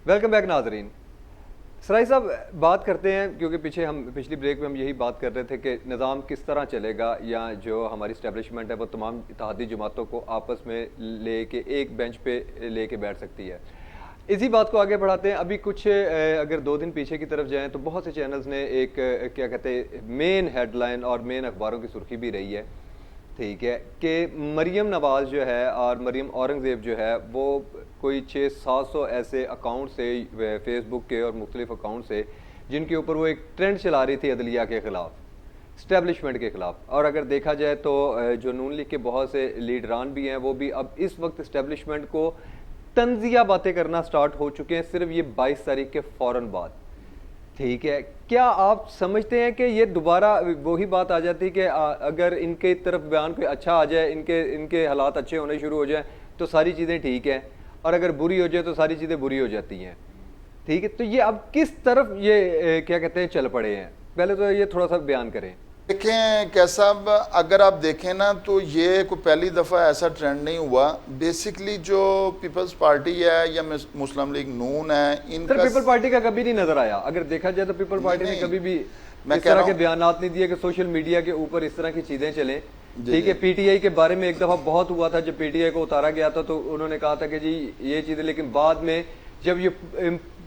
Welcome back ناظرین. سرائی صاحب بات کرتے ہیں کیونکہ پیچھے ہم پچھلی بریک میں ہم یہی بات کر رہے تھے کہ نظام کس طرح چلے گا یا جو ہماری اسٹیبلشمنٹ ہے وہ تمام اتحادی جماعتوں کو آپس میں لے کے ایک بینچ پہ لے کے بیٹھ سکتی ہے. اسی بات کو آگے بڑھاتے ہیں. ابھی کچھ اگر 2 دن پیچھے کی طرف جائیں تو بہت سے چینلز نے ایک کیا کہتے ہیں مین ہیڈ لائن اور مین اخباروں کی سرخی بھی رہی ہے, ٹھیک ہے, کہ مریم نواز جو ہے اور مریم اورنگزیب جو ہے وہ کوئی 600-700 ایسے اکاؤنٹ سے فیس بک کے اور مختلف اکاؤنٹ سے جن کے اوپر وہ ایک ٹرینڈ چلا رہی تھی عدلیہ کے خلاف, اسٹیبلشمنٹ کے خلاف. اور اگر دیکھا جائے تو جو نون لیگ کے بہت سے لیڈران بھی ہیں وہ بھی اب اس وقت اسٹیبلشمنٹ کو طنزیہ باتیں کرنا سٹارٹ ہو چکے ہیں صرف یہ 22 تاریخ کے فوراً بعد, ٹھیک ہے. کیا آپ سمجھتے ہیں کہ یہ دوبارہ وہی بات آ جاتی کہ اگر ان کے طرف بیان کوئی اچھا آ جائے, ان کے حالات اچھے ہونے شروع ہو جائیں تو ساری چیزیں ٹھیک ہیں, اور اگر بری ہو جائے تو ساری چیزیں بری ہو جاتی ہیں, ٹھیک ہے. تو یہ اب کس طرف یہ کیا کہتے ہیں چل پڑے ہیں, پہلے تو یہ تھوڑا سا بیان کریں. دیکھیں کیسا, اگر آپ دیکھیں نا تو یہ کوئی پہلی دفعہ ایسا ٹرینڈ نہیں ہوا. بیسکلی جو پیپلز پارٹی ہے یا مسلم لیگ نون ہے, ان کا پیپل پارٹی کا کبھی نہیں نظر آیا. اگر دیکھا جائے تو پیپل پارٹی نے کبھی بھی اس طرح کے بیانات نہیں دیے کہ سوشل میڈیا کے اوپر اس طرح کی چیزیں چلیں, ٹھیک ہے. پی ٹی آئی کے بارے میں ایک دفعہ بہت ہوا تھا, جب پی ٹی آئی کو اتارا گیا تھا تو انہوں نے کہا تھا کہ جی یہ چیزیں, لیکن بعد میں جب یہ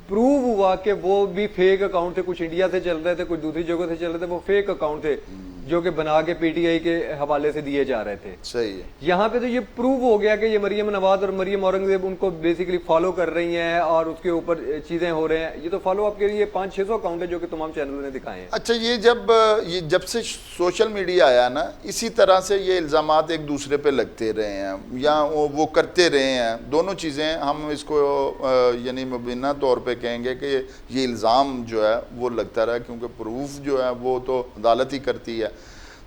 پروو ہوا کہ وہ بھی فیک اکاؤنٹ تھے, کچھ انڈیا سے چل رہے تھے, کچھ دوسری جگہوں سے چل رہے تھے, وہ فیک اکاؤنٹ تھے جو کہ بنا کے پی ٹی آئی کے حوالے سے دیے جا رہے تھے. صحیح ہے. یہاں پہ تو یہ پروو ہو گیا کہ یہ مریم نواز اور مریم اورنگزیب ان کو بیسیکلی فالو کر رہی ہیں اور اس کے اوپر چیزیں ہو رہے ہیں. یہ تو فالو اپ کے لیے 500-600 اکاؤنٹ ہے جو کہ تمام چینلوں نے دکھائے ہیں. اچھا, یہ جب سے سوشل میڈیا آیا نا, اسی طرح سے یہ الزامات ایک دوسرے پہ لگتے رہے ہیں یا وہ کرتے رہے ہیں. دونوں چیزیں ہم اس کو یعنی مبینہ طور پہ کہیں گے کہ یہ الزام جو ہے وہ لگتا رہا, کیونکہ پروف جو ہے وہ تو عدالت ہی کرتی ہے.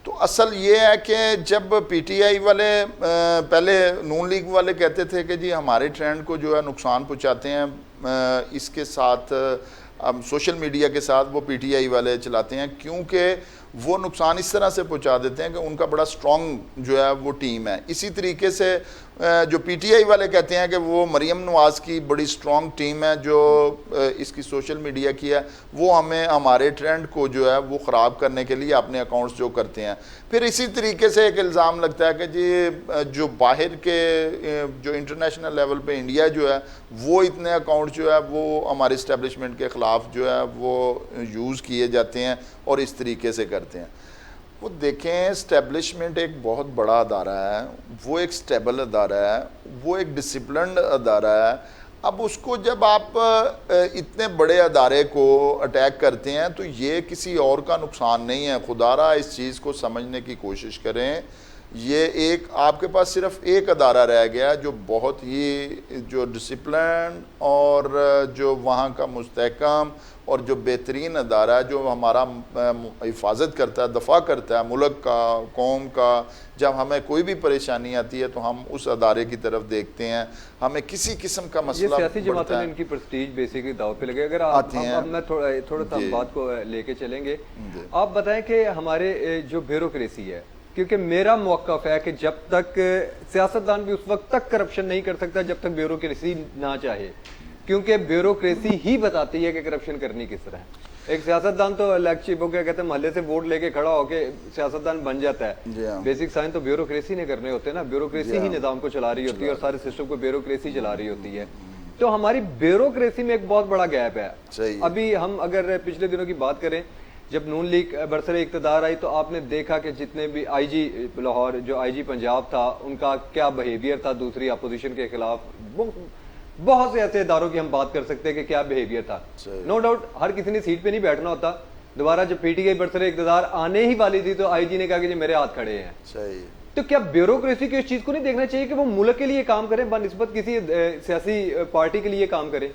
تو اصل یہ ہے کہ جب پی ٹی آئی والے پہلے نون لیگ والے کہتے تھے کہ جی ہمارے ٹرینڈ کو جو ہے نقصان پہنچاتے ہیں, اس کے ساتھ سوشل میڈیا کے ساتھ وہ پی ٹی آئی والے چلاتے ہیں, کیونکہ وہ نقصان اس طرح سے پہنچا دیتے ہیں کہ ان کا بڑا سٹرونگ جو ہے وہ ٹیم ہے. اسی طریقے سے جو پی ٹی آئی والے کہتے ہیں کہ وہ مریم نواز کی بڑی سٹرونگ ٹیم ہے جو اس کی سوشل میڈیا کی ہے, وہ ہمارے ٹرینڈ کو جو ہے وہ خراب کرنے کے لیے اپنے اکاؤنٹس جو کرتے ہیں. پھر اسی طریقے سے ایک الزام لگتا ہے کہ جی جو باہر کے جو انٹرنیشنل لیول پہ انڈیا جو ہے وہ اتنے اکاؤنٹ جو ہے وہ ہمارے اسٹیبلشمنٹ کے خلاف جو ہے وہ یوز کیے جاتے ہیں اور اس طریقے سے کرتے ہیں. وہ دیکھیں, اسٹیبلشمنٹ ایک بہت بڑا ادارہ ہے, وہ ایک سٹیبل ادارہ ہے, وہ ایک ڈسپلنڈ ادارہ ہے. اب اس کو جب آپ اتنے بڑے ادارے کو اٹیک کرتے ہیں تو یہ کسی اور کا نقصان نہیں ہے. خدا را اس چیز کو سمجھنے کی کوشش کریں. یہ ایک آپ کے پاس صرف ایک ادارہ رہ گیا جو بہت ہی جو ڈسپلن اور جو وہاں کا مستحکم اور جو بہترین ادارہ ہے, جو ہمارا حفاظت کرتا ہے, دفاع کرتا ہے ملک کا, قوم کا. جب ہمیں کوئی بھی پریشانی آتی ہے تو ہم اس ادارے کی طرف دیکھتے ہیں. ہمیں کسی قسم کا مسئلہ یہ سیاسی جماعتوں نے ان کی پرسٹیج بیسیکلی داؤ پہ لگے. اگر اب میں تھوڑا سا بات کو لے کے چلیں گے, آپ بتائیں کہ ہمارے جو بیوروکریسی ہے, کیونکہ میرا موقف ہے کہ جب تک سیاستدان بھی اس وقت تک کرپشن نہیں کر سکتا جب تک بیوروکریسی نہ چاہے, کیونکہ بیوروکریسی ہی بتاتی ہے کہ کرپشن کرنی کس طرح ہے. ایک سیاستدان تو الیکشن وہ کیا کہتے ہیں محلے سے ووٹ لے کے کھڑا ہو کے سیاستدان بن جاتا ہے. بیسک سائن تو بیوروکریسی نے کرنے ہوتے ہیں نا, بیوروکریسی ہی نظام کو چلا رہی ہوتی ہے اور سارے سسٹم کو بیوروکریسی چلا رہی ہوتی ہے. تو ہماری بیوروکریسی میں ایک بہت بڑا گیپ ہے. ابھی ہم اگر پچھلے دنوں کی بات کریں, جب نون لیگ برسر اقتدار آئی تو آپ نے دیکھا کہ جتنے بھی آئی جی لاہور, جو آئی جی پنجاب تھا, ان کا کیا بہیویئر تھا دوسری اپوزیشن کے خلاف. بہت سے ایسے اداروں کی ہم بات کر سکتے ہیں کہ کیا بہیویئر تھا. نو ڈاؤٹ ہر کسی نے سیٹ پہ نہیں بیٹھنا ہوتا. دوبارہ جب پی ٹی آئی برسر اقتدار آنے ہی والی تھی تو آئی جی نے کہا کہ میرے ہاتھ کھڑے ہیں. تو کیا بیوروکریسی کی اس چیز کو نہیں دیکھنا چاہیے کہ وہ ملک کے لیے کام کریں بنسبت کسی سیاسی پارٹی کے لیے کام کریں؟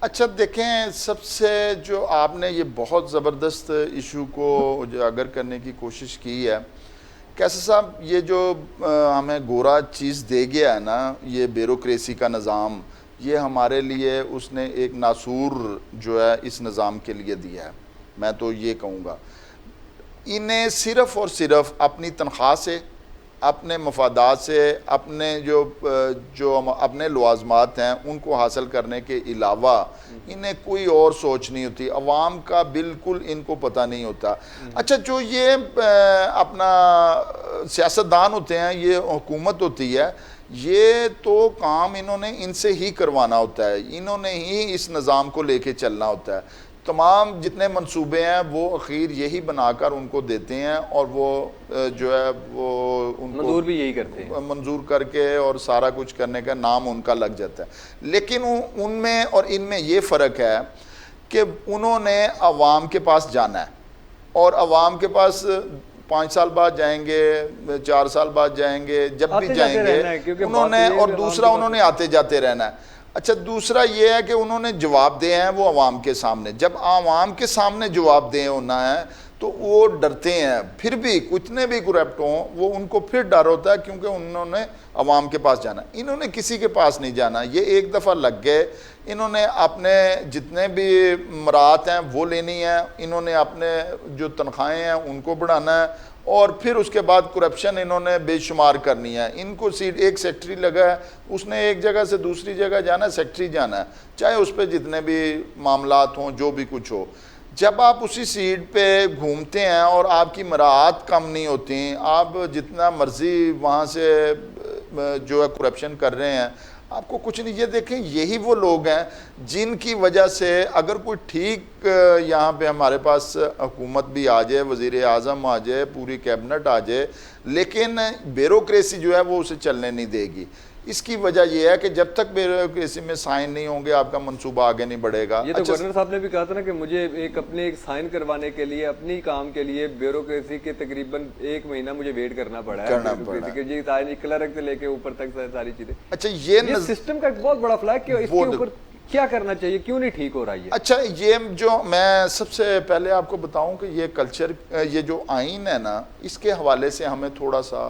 اچھا دیکھیں, سب سے جو آپ نے یہ بہت زبردست ایشو کو اجاگر کرنے کی کوشش کی ہے, کیسے صاحب یہ جو ہمیں گورا چیز دے گیا ہے نا, یہ بیوروکریسی کا نظام, یہ ہمارے لیے اس نے ایک ناسور جو ہے اس نظام کے لیے دیا ہے. میں تو یہ کہوں گا انہیں صرف اور صرف اپنی تنخواہ سے اپنے مفادات سے اپنے جو اپنے لوازمات ہیں ان کو حاصل کرنے کے علاوہ انہیں کوئی اور سوچ نہیں ہوتی. عوام کا بالکل ان کو پتہ نہیں ہوتا. اچھا جو یہ اپنا سیاستدان ہوتے ہیں, یہ حکومت ہوتی ہے, یہ تو کام انہوں نے ان سے ہی کروانا ہوتا ہے, انہوں نے ہی اس نظام کو لے کے چلنا ہوتا ہے. تمام جتنے منصوبے ہیں وہ اخیر یہی بنا کر ان کو دیتے ہیں, اور وہ جو ہے وہ ان کو منظور بھی یہی کرتے ہیں, منظور کر کے اور سارا کچھ کرنے کا نام ان کا لگ جاتا ہے. لیکن ان میں اور ان میں یہ فرق ہے کہ انہوں نے عوام کے پاس جانا ہے, اور عوام کے پاس 5 سال بعد جائیں گے, 4 سال بعد جائیں گے, جب بھی جائیں گے انہوں نے, اور دوسرا انہوں نے آتے جاتے رہنا ہے. اچھا دوسرا یہ ہے کہ انہوں نے جواب دے ہیں وہ عوام کے سامنے, جب عوام کے سامنے جواب دے ہونا ہے تو وہ ڈرتے ہیں. پھر بھی کتنے بھی کرپٹ ہوں وہ ان کو پھر ڈر ہوتا ہے کیونکہ انہوں نے عوام کے پاس جانا. انہوں نے کسی کے پاس نہیں جانا, یہ ایک دفعہ لگ گئے, انہوں نے اپنے جتنے بھی مراعات ہیں وہ لینی ہیں, انہوں نے اپنے جو تنخواہیں ہیں ان کو بڑھانا ہے, اور پھر اس کے بعد کرپشن انہوں نے بے شمار کرنی ہے. ان کو ایک سیکٹری لگا ہے, اس نے ایک جگہ سے دوسری جگہ جانا ہے, سیکٹری جانا ہے, چاہے اس پہ جتنے بھی معاملات ہوں جو بھی کچھ ہو. جب آپ اسی سیٹ پہ گھومتے ہیں اور آپ کی مراعات کم نہیں ہوتی, آپ جتنا مرضی وہاں سے جو ہے کرپشن کر رہے ہیں, آپ کو کچھ نہیں. یہ دیکھیں یہی وہ لوگ ہیں جن کی وجہ سے اگر کوئی ٹھیک یہاں پہ ہمارے پاس حکومت بھی آ جائے, وزیر اعظم آ جائے, پوری کیبنٹ آ جائے, لیکن بیوروکریسی جو ہے وہ اسے چلنے نہیں دے گی. اس کی وجہ یہ ہے کہ جب تک بیوروکریسی میں سائن نہیں ہوں گے آپ کا منصوبہ آگے نہیں بڑھے گا. یہ تو گورنر صاحب نے بھی کہا تھا نا کہ مجھے اپنے ایک سائن کروانے کے لیے اپنی کام کے لیے بیوروکریسی کے تقریباً 1 مہینہ مجھے ویٹ کرنا پڑا ہے, کہ یہ سائن کلرک سے لے کے اوپر تک ساری چیزیں. اچھا یہ سسٹم کا ایک بہت بڑا فلیک کہ اس کے اوپر کیا کرنا چاہیے, کیوں نہیں ٹھیک ہو رہا ہے. اچھا یہ جو میں سب سے پہلے آپ کو بتاؤں کہ یہ کلچر, یہ جو آئین ہے نا, اس کے حوالے سے ہمیں تھوڑا سا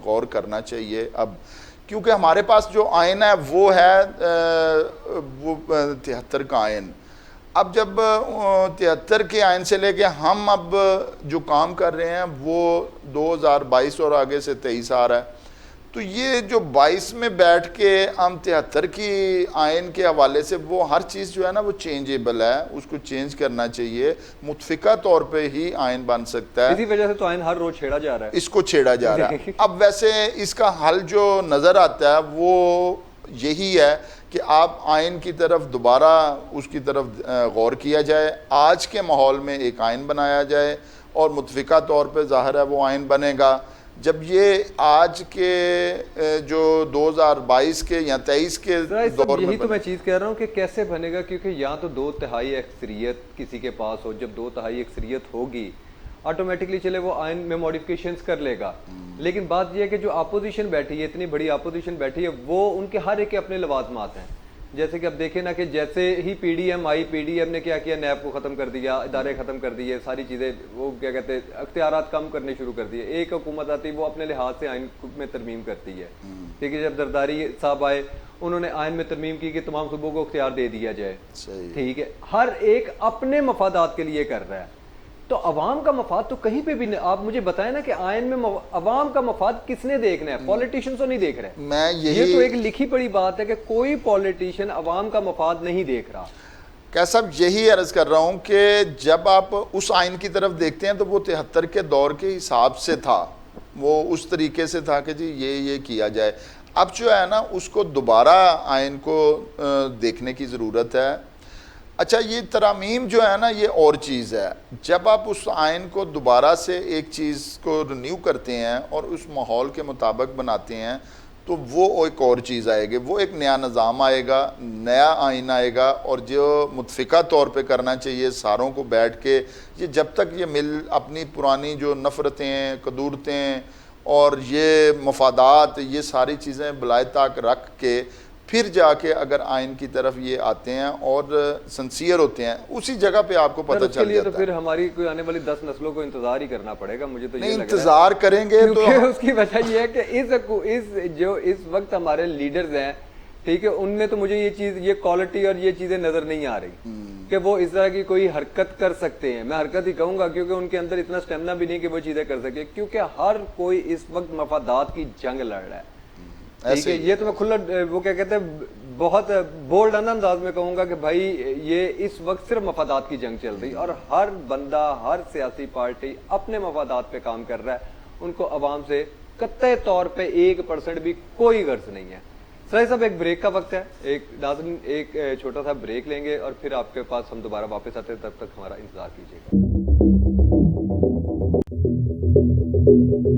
غور کرنا چاہیے اب, کیونکہ ہمارے پاس جو آئین ہے وہ ہے وہ 73 کا آئین. اب جب 73 کے آئین سے لے کے ہم اب جو کام کر رہے ہیں وہ 2022 اور آگے سے 23 آ رہا ہے, تو یہ جو 22 میں بیٹھ کے ہم 73 کی آئین کے حوالے سے وہ ہر چیز جو ہے نا وہ چینجیبل ہے, اس کو چینج کرنا چاہیے, متفقہ طور پہ ہی آئین بن سکتا ہے. اسی وجہ سے تو آئین ہر روز چھیڑا جا رہا ہے, اس کو چھیڑا جا رہا ہے. اب ویسے اس کا حل جو نظر آتا ہے وہ یہی ہے کہ آپ آئین کی طرف دوبارہ اس کی طرف غور کیا جائے, آج کے ماحول میں ایک آئین بنایا جائے, اور متفقہ طور پہ ظاہر ہے وہ آئین بنے گا. جب یہ آج کے جو 2022 کے یا 23 کے دور میں, یہی تو میں چیز کہہ رہا ہوں کہ کیسے بنے گا, کیونکہ یا تو 2/3 اکثریت کسی کے پاس ہو, جب 2/3 اکثریت ہوگی آٹومیٹکلی چلے وہ آئین میں موڈیفکیشنز کر لے گا. لیکن بات یہ ہے کہ جو اپوزیشن بیٹھی ہے, اتنی بڑی اپوزیشن بیٹھی ہے, وہ ان کے ہر ایک کے اپنے لوازمات ہیں. جیسے کہ اب دیکھیں نا کہ جیسے ہی پی ڈی ایم آئی, پی ڈی ایم نے کیا کیا, نیب کو ختم کر دیا, ادارے ختم کر دیے, ساری چیزیں وہ کیا کہتے ہیں اختیارات کم کرنے شروع کر دیے. ایک حکومت آتی وہ اپنے لحاظ سے آئین میں ترمیم کرتی ہے. ٹھیک ہے, جب زرداری صاحب آئے انہوں نے آئین میں ترمیم کی کہ تمام صوبوں کو اختیار دے دیا جائے. ٹھیک ہے, ہر ایک اپنے مفادات کے لیے کر رہا ہے. تو عوام کا مفاد تو کہیں پہ بھی نہیں. آپ مجھے بتائیں نا کہ آئین میں عوام کا مفاد کس نے دیکھنا ہے, پولیٹیشین تو نہیں دیکھ رہے. یہ تو ایک لکھی پڑی بات ہے کہ کوئی پولیٹیشین عوام کا مفاد نہیں دیکھ رہا. کیا صاحب یہی عرض کر رہا ہوں کہ جب آپ اس آئین کی طرف دیکھتے ہیں تو وہ 73 کے دور کے حساب سے تھا, وہ اس طریقے سے تھا کہ جی یہ کیا جائے. اب جو ہے نا اس کو دوبارہ آئین کو دیکھنے کی ضرورت ہے. اچھا یہ ترامیم جو ہے نا یہ اور چیز ہے. جب آپ اس آئین کو دوبارہ سے ایک چیز کو رینیو کرتے ہیں اور اس ماحول کے مطابق بناتے ہیں تو وہ ایک اور چیز آئے گی, وہ ایک نیا نظام آئے گا, نیا آئین آئے گا, اور جو متفقہ طور پہ کرنا چاہیے ساروں کو بیٹھ کے, یہ جب تک یہ مل اپنی پرانی جو نفرتیں, قدورتیں اور یہ مفادات, یہ ساری چیزیں بلائے طاق رکھ کے پھر جا کے اگر آئین کی طرف یہ آتے ہیں اور سنسیئر ہوتے ہیں, اسی جگہ پہ آپ کو پتہ چل جاتا ہے. اس کے لیے تو پھر ہماری کوئی آنے والی 10 نسلوں کو انتظار ہی کرنا پڑے گا. مجھے تو یہ لگ رہا ہے انتظار کریں گے تو اس کی وجہ یہ ہے کہ جو اس وقت ہمارے لیڈرز ہیں, ٹھیک ہے, ان میں تو مجھے یہ چیز, یہ کوالٹی اور یہ چیزیں نظر نہیں آ رہی. کہ وہ اس طرح کی کوئی حرکت کر سکتے ہیں. میں حرکت ہی کہوں گا کیونکہ ان کے اندر اتنا اسٹیمنا بھی نہیں کہ وہ چیزیں کر سکے, کیونکہ ہر کوئی اس وقت مفادات کی جنگ لڑ رہا ہے. ٹھیک ہے, یہ تو میں کھلا وہ کیا کہتے ہیں بہت بولڈ انداز میں کہوں گا کہ بھائی یہ اس وقت صرف مفادات کی جنگ چل رہی, اور ہر بندہ ہر سیاسی پارٹی اپنے مفادات پہ کام کر رہا ہے. ان کو عوام سے قطعی طور پہ 1% بھی کوئی غرض نہیں ہے. سرائی صاحب ایک بریک کا وقت ہے, ایک ناظرین ایک چھوٹا سا بریک لیں گے اور پھر آپ کے پاس ہم دوبارہ واپس آتے ہیں, تب تک ہمارا انتظار کیجیے گا.